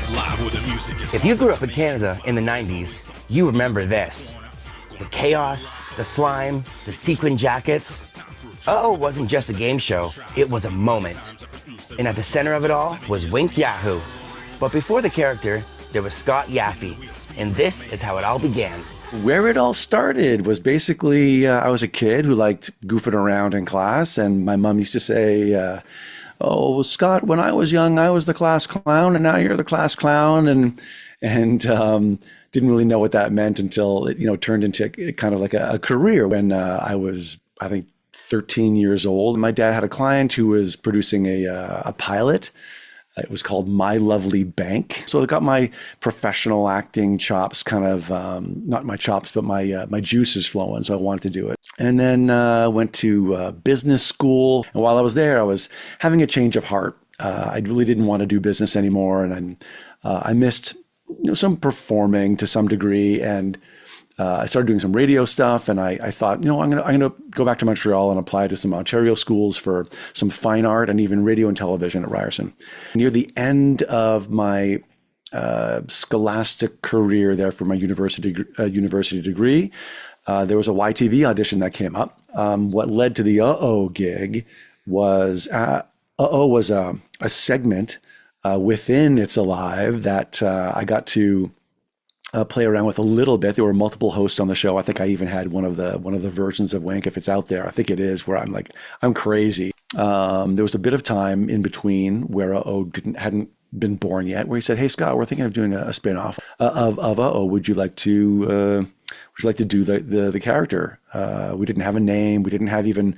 If you grew up in Canada in the 90s, you remember this. The chaos, the slime, the sequin jackets. Uh-Oh wasn't just a game show, it was a moment. And at the center of it all was Wink Yahoo. But before the character, there was Scott Yaphe. And this is how it all began. Where it all started was basically, I was a kid who liked goofing around in class, and my mom used to say, oh, Scott, when I was young, I was the class clown, and now you're the class clown, and didn't really know what that meant until it, turned into kind of like a career when I was, I think, 13 years old. My dad had a client who was producing a pilot. It was called My Lovely Bank. So it got my professional acting chops kind of, not my chops, but my juices flowing. So I wanted to do it. And then went to business school. And while I was there, I was having a change of heart. I really didn't want to do business anymore. And I missed some performing to some degree. And I started doing some radio stuff, and I thought, I'm gonna go back to Montreal and apply to some Ontario schools for some fine art and even radio and television at Ryerson. Near the end of my scholastic career there for my university degree, there was a YTV audition that came up. What led to the gig was was a segment within It's Alive that I got to play around with a little bit. There were multiple hosts on the show. I think I even had one of the versions of Wink, if it's out there. I think it is, where I'm crazy. There was a bit of time in between where hadn't been born yet, where he said, "Hey Scott, we're thinking of doing a spin-off of Would you like to do the character?" We didn't have a name. We didn't have even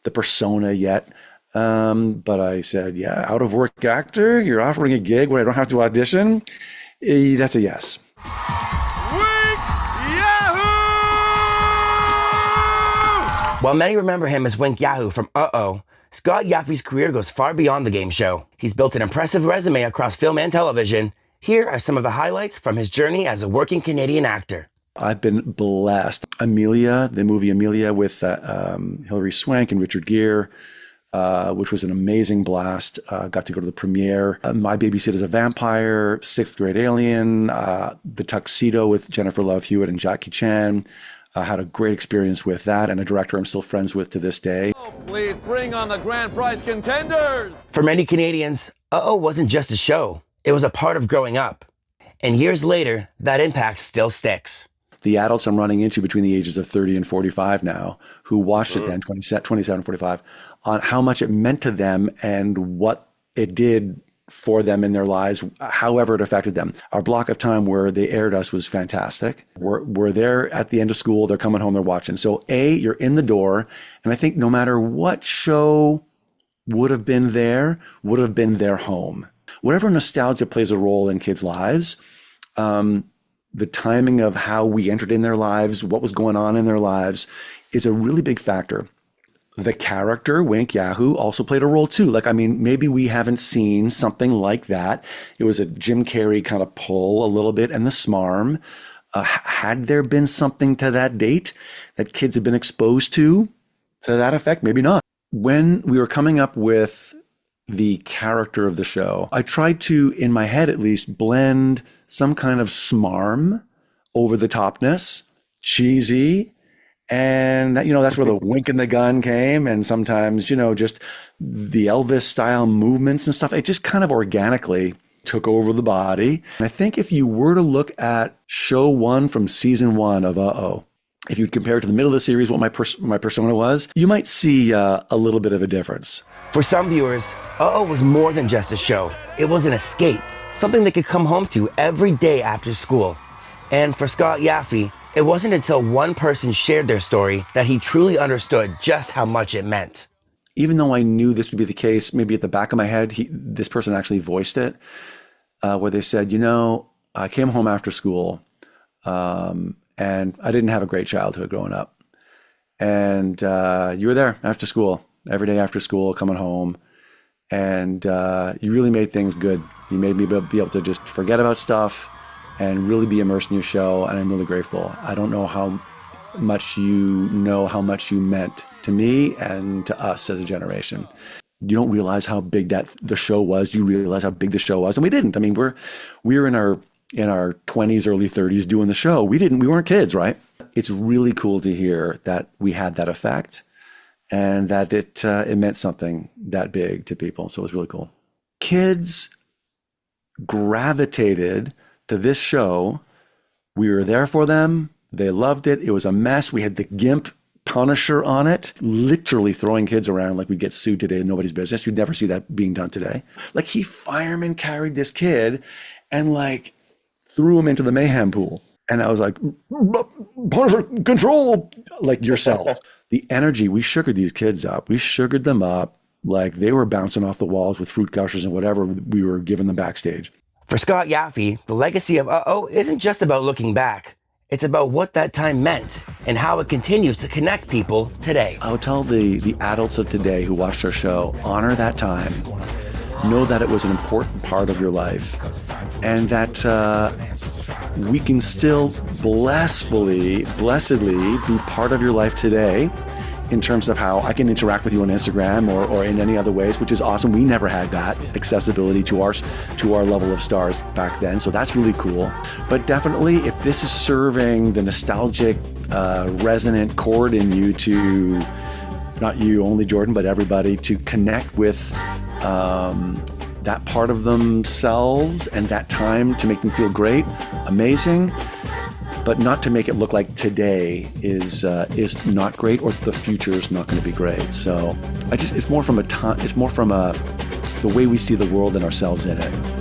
the persona yet. But I said, "Yeah, out of work actor. You're offering a gig where I don't have to audition. That's a yes." While many remember him as Wink Yahoo from Uh-Oh, Scott Yaphe's career goes far beyond the game show. He's built an impressive resume across film and television. Here are some of the highlights from his journey as a working Canadian actor. I've been blessed. Amelia, the movie Amelia with Hilary, Swank, and Richard Gere, which was an amazing blast. Got to go to the premiere. My Babysitter's a Vampire, Sixth Grade Alien, The Tuxedo with Jennifer Love Hewitt and Jackie Chan. I had a great experience with that, and a director I'm still friends with to this day. Oh, please bring on the grand prize contenders. For many Canadians, Uh-Oh wasn't just a show. It was a part of growing up. And years later, that impact still sticks. The adults I'm running into between the ages of 30 and 45 now, who watched it then, 27, 45, on how much it meant to them and what it did for them in their lives, however it affected them. Our block of time where they aired us was fantastic. We're there at the end of school, they're coming home, they're watching. So you're in the door, and I think no matter what show would have been their home. Whatever nostalgia plays a role in kids' lives, the timing of how we entered in their lives, what was going on in their lives, is a really big factor. The character, Wink Yahoo, also played a role too. Maybe we haven't seen something like that. It was a Jim Carrey kind of pull a little bit, and the smarm. Had there been something to that date that kids had been exposed to that effect? Maybe not. When we were coming up with the character of the show, I tried to, in my head at least, blend some kind of smarm, over the topness, cheesy, and that's where the wink and the gun came, and sometimes, just the Elvis style movements and stuff. It just kind of organically took over the body. And I think if you were to look at show one from season one of Uh-Oh, if you'd compare it to the middle of the series, what my persona was, you might see a little bit of a difference. For some viewers, Uh-Oh was more than just a show. It was an escape, something they could come home to every day after school. And for Scott Yaphe, it wasn't until one person shared their story that he truly understood just how much it meant. Even though I knew this would be the case, maybe at the back of my head, this person actually voiced it, where they said, I came home after school, and I didn't have a great childhood growing up. And you were there after school, every day after school, coming home, and you really made things good. You made me be able to just forget about stuff and really be immersed in your show, and I'm really grateful. I don't know how much you meant to me and to us as a generation. you don't realize how big the show was. You realize how big the show was, and we didn't. I mean, we were in our 20s, early 30s doing the show. We weren't kids, right? It's really cool to hear that we had that effect, and that it meant something that big to people. So it was really cool. Kids gravitated to this show. We were there for them. They loved it. It was a mess. We had the GIMP Punisher on it, literally throwing kids around like we'd get sued today in nobody's business. You'd never see that being done today. Like, he fireman carried this kid and like threw him into the mayhem pool. And I was like, Punisher, control, like yourself. The energy, we sugared these kids up. We sugared them up like they were bouncing off the walls with fruit gushers and whatever we were giving them backstage. For Scott Yaphe, the legacy of Uh-Oh isn't just about looking back. It's about what that time meant and how it continues to connect people today. I would tell the adults of today who watched our show, honor that time. Know that it was an important part of your life, and that we can still blessedly be part of your life today in terms of how I can interact with you on Instagram or in any other ways, which is awesome. We never had that accessibility to our level of stars back then, so that's really cool. But definitely, if this is serving the nostalgic, resonant chord in you to, not you only, Jordan, but everybody, to connect with that part of themselves and that time to make them feel great, amazing. But not to make it look like today is not great, or the future is not going to be great. So it's more from the way we see the world and ourselves in it.